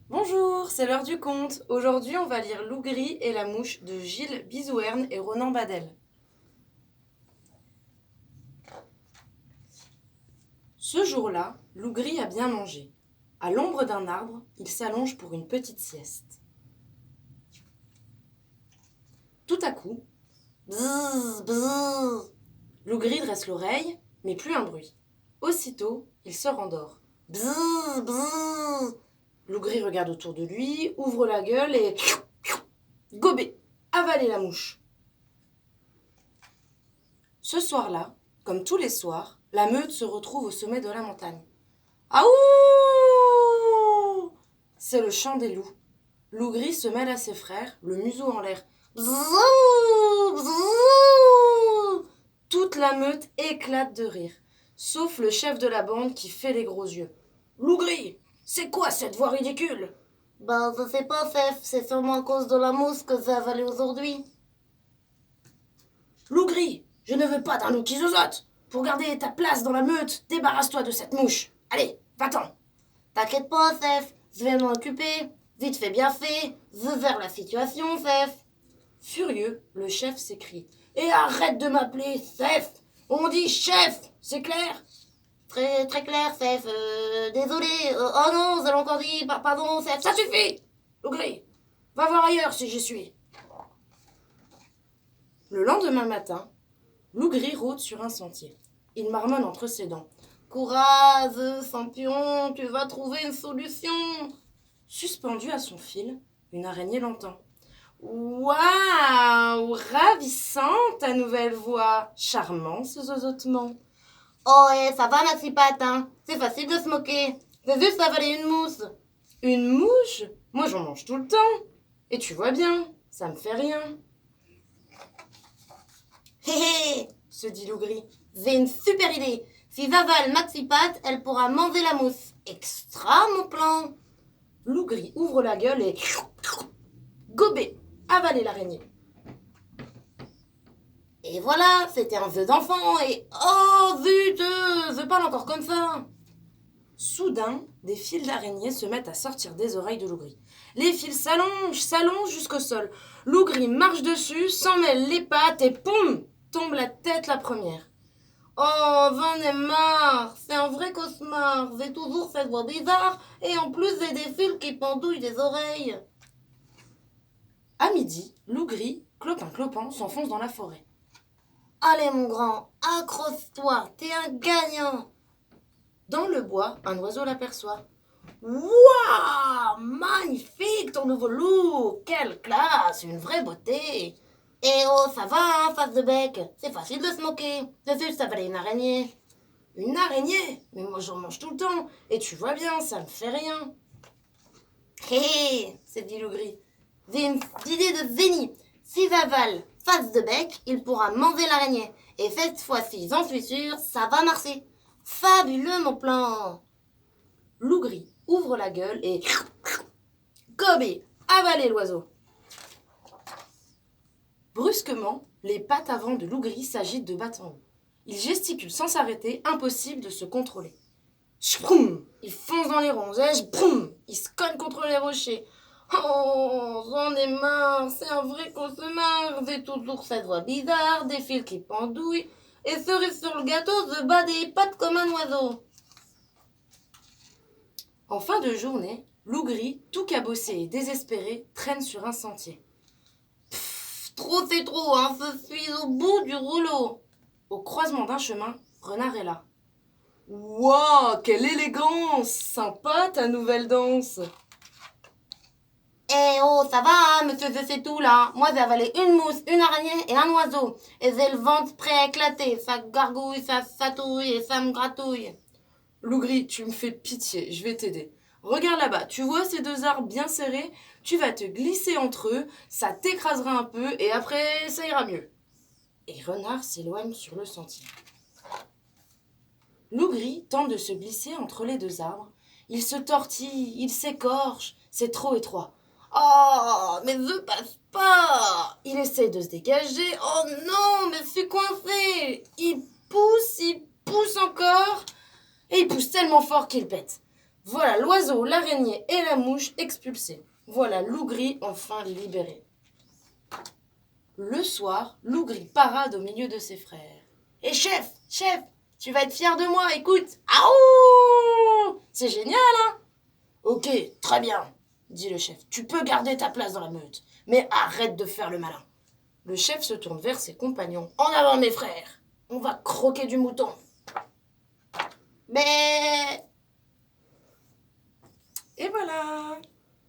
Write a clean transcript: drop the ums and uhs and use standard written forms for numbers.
Bonjour, c'est l'heure du conte. Aujourd'hui, on va lire Loup Gris et la mouche de Gilles Bizouerne et Ronan Badel. Ce jour-là, Loup Gris a bien mangé. À l'ombre d'un arbre, il s'allonge pour une petite sieste. Tout à coup, bzzz, bzzz, Loup Gris dresse l'oreille, mais plus un bruit. Aussitôt, il se rendort. Bzzz, bzzz. Loup Gris regarde autour de lui, ouvre la gueule et gobé, avaler la mouche. Ce soir-là, comme tous les soirs, la meute se retrouve au sommet de la montagne. Aouh! C'est le chant des loups. Loup Gris se mêle à ses frères, le museau en l'air. Bzzou! Bzzou! Toute la meute éclate de rire, sauf le chef de la bande qui fait les gros yeux. Loup Gris, c'est quoi cette voix ridicule? Ben, je sais pas, Fef, c'est sûrement à cause de la mousse que j'ai avalé aujourd'hui. Loup Gris, je ne veux pas d'un loup qui zozote. Pour garder ta place dans la meute, débarrasse-toi de cette mouche. Allez, va-t'en. T'inquiète pas, Fef, je vais m'en occuper. Vite fait, bien fait, je gère la situation, Fef. Furieux, le chef s'écrie. Et arrête de m'appeler chef. On dit chef, c'est clair? Très, très clair, Fef. Désolé. Oh non, vous avez encore dit. Pardon, Fef. Ça suffit. Loup Gris, va voir ailleurs si j'y suis. Le lendemain matin, Loup Gris rôde sur un sentier. Il marmonne entre ses dents. Courage, champion, tu vas trouver une solution. Suspendue à son fil, une araignée l'entend. Waouh, ravissante ta nouvelle voix, charmant ce zozotement. Oh, ça va, ma cipate, hein. C'est facile de se moquer. J'ai juste avalé une mousse. Une mouche? Moi j'en mange tout le temps. Et tu vois bien, ça me fait rien. Hé hé, Se dit Loup Gris. j'ai une super idée. Si j'avale ma cipate, elle pourra manger la mousse. Extra, mon plan. Loup Gris ouvre la gueule et gobé, avaler l'araignée. Et voilà, c'était un jeu d'enfant et... Oh, zut, je parle encore comme ça. Soudain, des fils d'araignée se mettent à sortir des oreilles de Loup Gris. Les fils s'allongent jusqu'au sol. Loup Gris marche dessus, s'en mêle les pattes et poum, tombe la tête la première. Oh, j'en ai marre. C'est un vrai cauchemar. J'ai toujours cette voix bizarre et en plus j'ai des fils qui pendouillent des oreilles. À midi, Loup Gris, clopin-clopin, s'enfonce dans la forêt. Allez, mon grand, accroche-toi, t'es un gagnant. Dans le bois, un oiseau l'aperçoit. Waouh, magnifique ton nouveau look. Quelle classe, une vraie beauté. Eh oh, ça va, hein, face de bec. C'est facile de se moquer. C'est juste, ça valait une araignée. Une araignée? Mais moi j'en mange tout le temps. Et tu vois bien, ça me fait rien. Hé hé, s'est dit Loup Gris. J'ai une idée de génie. Si j'avale face de bec, il pourra manger l'araignée. Et cette fois-ci, j'en suis sûre, ça va marcher. Fabuleux, mon plan. Loup Gris ouvre la gueule et gobé, avaler l'oiseau. Brusquement, les pattes avant de Loup Gris s'agitent de bas en haut. Il gesticule sans s'arrêter, impossible de se contrôler. Shproum, il fonce dans les ronces, broum, il se cogne contre les rochers. Oh, j'en ai marre, c'est un vrai cauchemar. J'ai toujours cette voix bizarre, des fils qui pendouillent. Et cerise sur le gâteau, je bats des pattes comme un oiseau. En fin de journée, Loup Gris, tout cabossé et désespéré, traîne sur un sentier. Trop c'est trop, hein, je suis au bout du rouleau. Au croisement d'un chemin, Renard est là. Waouh, quelle élégance! Sympa ta nouvelle danse! Eh oh, ça va, hein, monsieur, je sais tout là. Moi, j'ai avalé une mousse, une araignée et un oiseau. Et j'ai le ventre prêt à éclater. Ça gargouille, ça satouille et ça me gratouille. Loup Gris, tu me fais pitié, je vais t'aider. Regarde là-bas, tu vois ces deux arbres bien serrés? Tu vas te glisser entre eux, ça t'écrasera un peu et après ça ira mieux. Et Renard s'éloigne sur le sentier. Loup Gris tente de se glisser entre les deux arbres. Il se tortille, il s'écorche, c'est trop étroit. Oh, mais je passe pas. Il essaye de se dégager. Oh non, mais je suis coincé. Il pousse encore. Et il pousse tellement fort qu'il pète. Voilà l'oiseau, l'araignée et la mouche expulsés. Voilà Lougri enfin libéré. Le soir, Lougri parade au milieu de ses frères. « Et chef, tu vas être fier de moi, écoute. Aouh! C'est génial, hein? Ok, très bien, dit le chef. Tu peux garder ta place dans la meute, mais arrête de faire le malin. Le chef se tourne vers ses compagnons. En avant, mes frères, on va croquer du mouton. Mais... Et voilà.